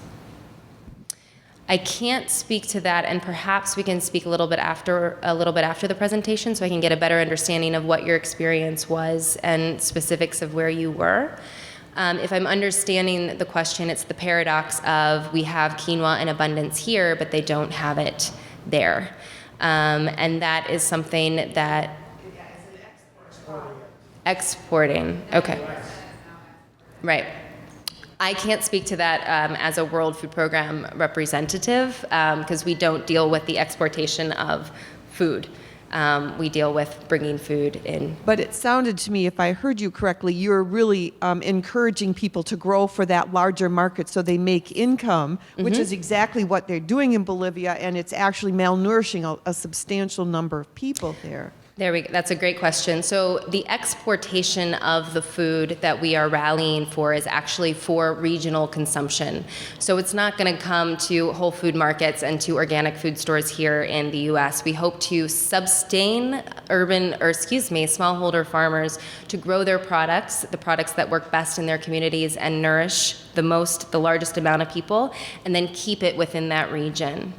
Speaker 1: I can't speak to that, and perhaps we can speak a little bit after the presentation, so I can get a better understanding of what your experience was and specifics of where you were. If I'm understanding the question, it's the paradox of we have quinoa in abundance here, but they don't have it there, and that is something that exporting. Okay. Right. I can't speak to that as a World Food Program representative because we don't deal with the exportation of food. We deal with bringing food in.
Speaker 17: But it sounded to me, if I heard you correctly, you're really encouraging people to grow for that larger market so they make income, which is exactly what they're doing in Bolivia, and it's actually malnourishing a substantial number of people there.
Speaker 1: That's a great question. So the exportation of the food that we are rallying for is actually for regional consumption. So it's not going to come to whole food markets and to organic food stores here in the U.S. We hope to sustain smallholder farmers to grow their products, the products that work best in their communities and nourish the largest amount of people, and then keep it within that region.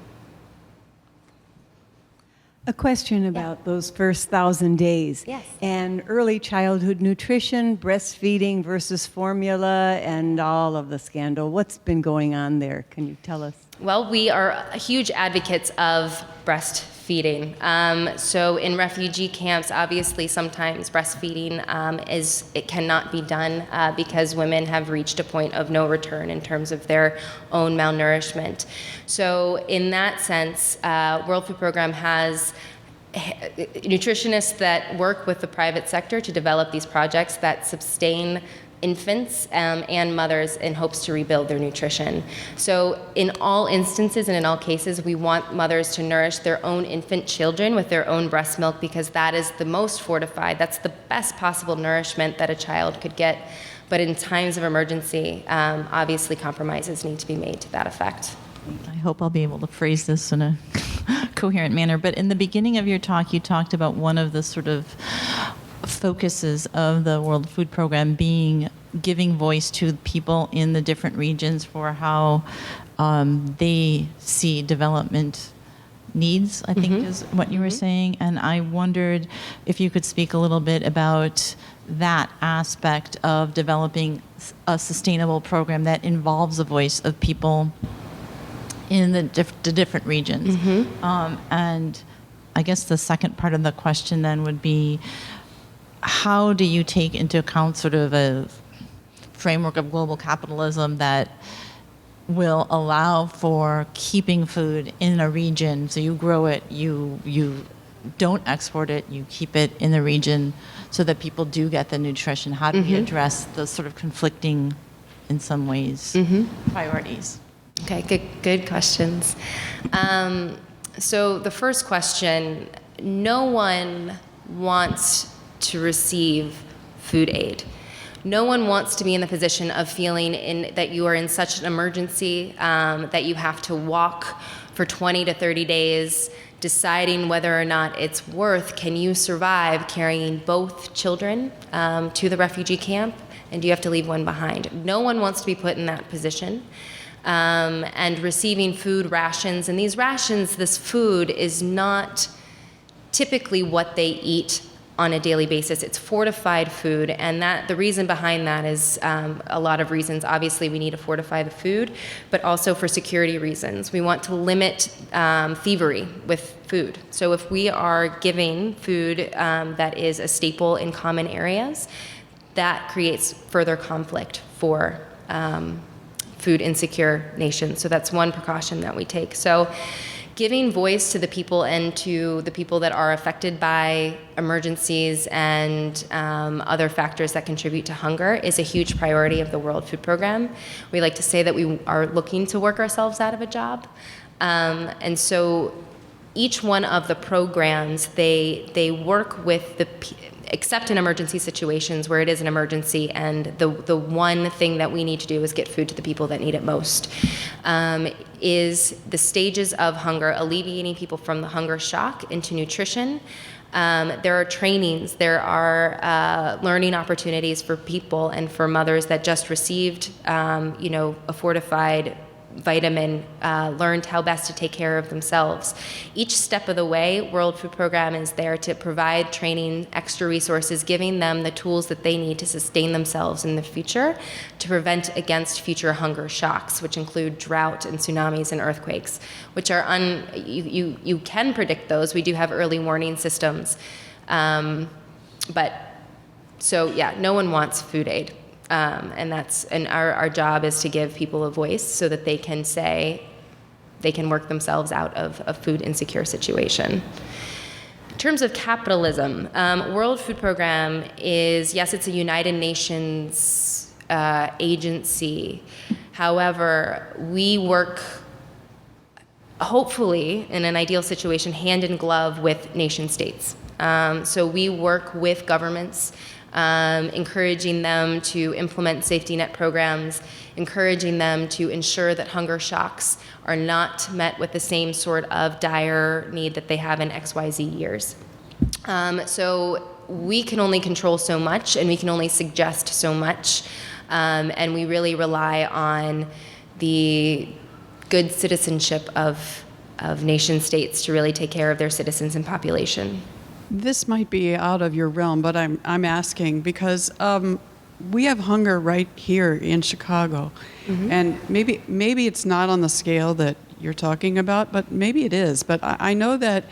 Speaker 18: A question about those first 1,000 days.
Speaker 1: Yes.
Speaker 18: And early childhood nutrition, breastfeeding versus formula, and all of the scandal. What's been going on there? Can you tell us?
Speaker 1: Well, we are huge advocates of breastfeeding. So in refugee camps, obviously sometimes breastfeeding it cannot be done because women have reached a point of no return in terms of their own malnourishment. So in that sense, World Food Program has nutritionists that work with the private sector to develop these projects that sustain infants and mothers in hopes to rebuild their nutrition. So in all instances and in all cases, we want mothers to nourish their own infant children with their own breast milk because that is the most fortified. That's the best possible nourishment that a child could get. But in times of emergency, obviously compromises need to be made to that effect.
Speaker 19: I hope I'll be able to phrase this in a coherent manner. But in the beginning of your talk, you talked about one of the sort of focuses of the World Food Program being giving voice to people in the different regions for how they see development needs, I think is what you were saying. And I wondered if you could speak a little bit about that aspect of developing a sustainable program that involves the voice of people in the different regions. And I guess the second part of the question then would be, how do you take into account sort of a framework of global capitalism that will allow for keeping food in a region? So you grow it, you don't export it, you keep it in the region so that people do get the nutrition. How do we address the sort of conflicting, in some ways, priorities?
Speaker 1: Okay, good questions. So the first question, no one wants to receive food aid. No one wants to be in the position of feeling that you are in such an emergency that you have to walk for 20 to 30 days deciding whether or not it's worth, can you survive carrying both children to the refugee camp and do you have to leave one behind? No one wants to be put in that position. And receiving food rations, and these rations, this food is not typically what they eat on a daily basis. It's fortified food, and that the reason behind that is a lot of reasons. Obviously, we need to fortify the food, but also for security reasons. We want to limit thievery with food. So if we are giving food that is a staple in common areas, that creates further conflict for food insecure nations. So that's one precaution that we take. So giving voice to the people and to the people that are affected by emergencies and other factors that contribute to hunger is a huge priority of the World Food Program. We like to say that we are looking to work ourselves out of a job. And so each one of the programs, they work with except in emergency situations where it is an emergency, and the one thing that we need to do is get food to the people that need it most, is the stages of hunger, alleviating people from the hunger shock into nutrition. There are trainings, there are learning opportunities for people and for mothers that just received, a fortified vitamin, learned how best to take care of themselves. Each step of the way, World Food Program is there to provide training, extra resources, giving them the tools that they need to sustain themselves in the future, to prevent against future hunger shocks, which include drought and tsunamis and earthquakes, which are you can predict those. We do have early warning systems, no one wants food aid. And our job is to give people a voice so that they can say, they can work themselves out of a food insecure situation. In terms of capitalism, World Food Program is, yes, it's a United Nations agency. However, we work, hopefully, in an ideal situation, hand in glove with nation states. So we work with governments, encouraging them to implement safety net programs, encouraging them to ensure that hunger shocks are not met with the same sort of dire need that they have in XYZ years. So we can only control so much, and we can only suggest so much, and we really rely on the good citizenship of nation states to really take care of their citizens and population.
Speaker 20: This might be out of your realm, but I'm asking because we have hunger right here in Chicago, and maybe it's not on the scale that you're talking about, but maybe it is. But I know that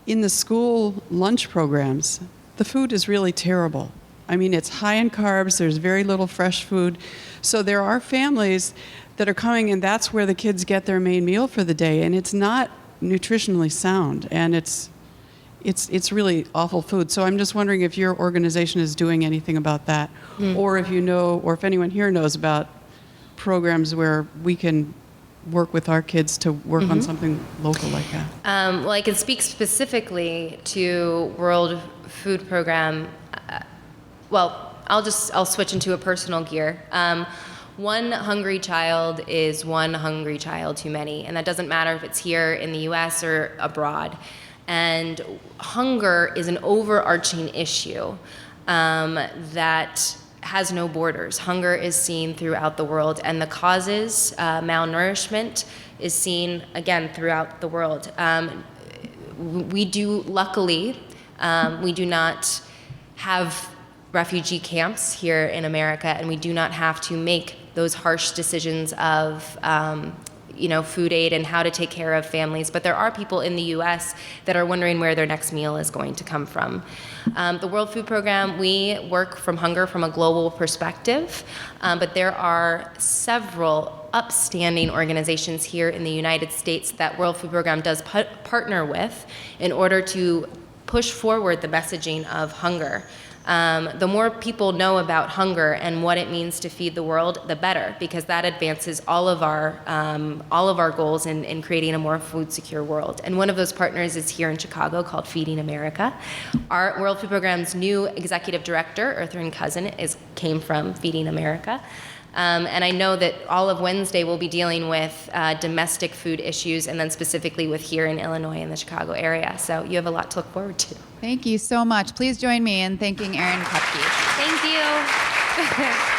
Speaker 20: in the school lunch programs, the food is really terrible. I mean, it's high in carbs. There's very little fresh food, so there are families that are coming, and that's where the kids get their main meal for the day, and it's not nutritionally sound, and it's really awful food. So I'm just wondering if your organization is doing anything about that, or if you know, or if anyone here knows about programs where we can work with our kids to work on something local like that.
Speaker 1: Well, I can speak specifically to World Food Program. I'll switch into a personal gear. One hungry child is one hungry child too many, and that doesn't matter if it's here in the US or abroad. And hunger is an overarching issue that has no borders. Hunger is seen throughout the world, and the causes, malnourishment, is seen, again, throughout the world. Luckily, we do not have refugee camps here in America, and we do not have to make those harsh decisions of food aid and how to take care of families. But there are people in the U.S. that are wondering where their next meal is going to come from. The World Food Program, we work from hunger from a global perspective, but there are several upstanding organizations here in the United States that World Food Program does partner with in order to push forward the messaging of hunger. The more people know about hunger and what it means to feed the world, the better, because that advances all of our goals in creating a more food secure world. And one of those partners is here in Chicago called Feeding America. Our World Food Program's new executive director, ERIN KOEPKE, came from Feeding America. And I know that all of Wednesday we'll be dealing with domestic food issues, and then specifically with here in Illinois in the Chicago area. So you have a lot to look forward to.
Speaker 14: Thank you so much. Please join me in thanking ERIN KOEPKE.
Speaker 1: Thank you.
Speaker 13: you.